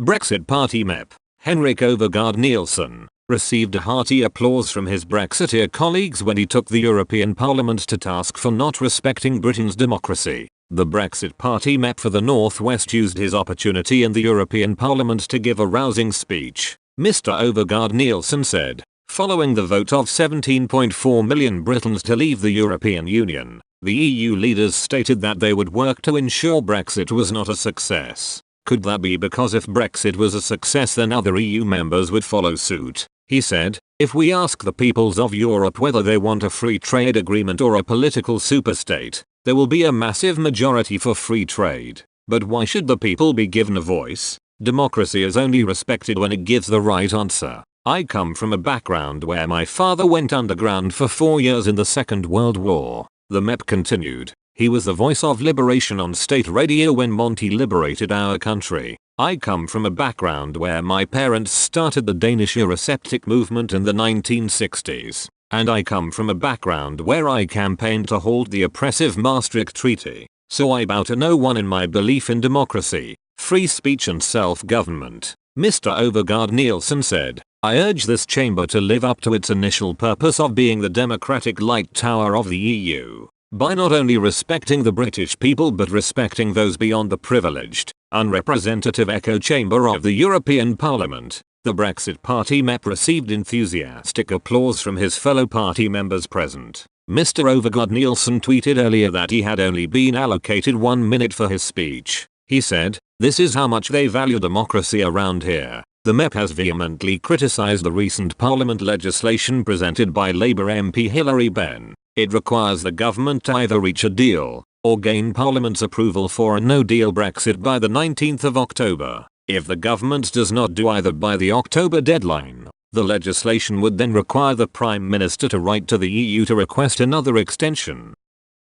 Brexit Party MEP, Henrik Overgaard Nielsen, received a hearty applause from his Brexiteer colleagues when he took the European Parliament to task for not respecting Britain's democracy. The Brexit Party MEP for the North West used his opportunity in the European Parliament to give a rousing speech. Mr. Overgaard Nielsen said, following the vote of 17.4 million Britons to leave the European Union, the EU leaders stated that they would work to ensure Brexit was not a success. Could that be because if Brexit was a success then other EU members would follow suit? He said, if we ask the peoples of Europe whether they want a free trade agreement or a political superstate, there will be a massive majority for free trade. But why should the people be given a voice? Democracy is only respected when it gives the right answer. I come from a background where my father went underground for 4 years in the Second World War. The MEP continued. He was the voice of liberation on state radio when Monty liberated our country. I come from a background where my parents started the Danish Eurosceptic movement in the 1960s. And I come from a background where I campaigned to halt the oppressive Maastricht Treaty. So I bow to no one in my belief in democracy, free speech and self-government. Mr. Overgaard Nielsen said, I urge this chamber to live up to its initial purpose of being the democratic light tower of the EU. By not only respecting the British people but respecting those beyond the privileged, unrepresentative echo chamber of the European Parliament. The Brexit Party MEP received enthusiastic applause from his fellow party members present. Mr. Overgaard Nielsen tweeted earlier that he had only been allocated 1 minute for his speech. He said, this is how much they value democracy around here. The MEP has vehemently criticised the recent Parliament legislation presented by Labour MP Hilary Benn. It requires the government to either reach a deal or gain Parliament's approval for a no-deal Brexit by the 19th of October. If the government does not do either by the October deadline, the legislation would then require the Prime Minister to write to the EU to request another extension.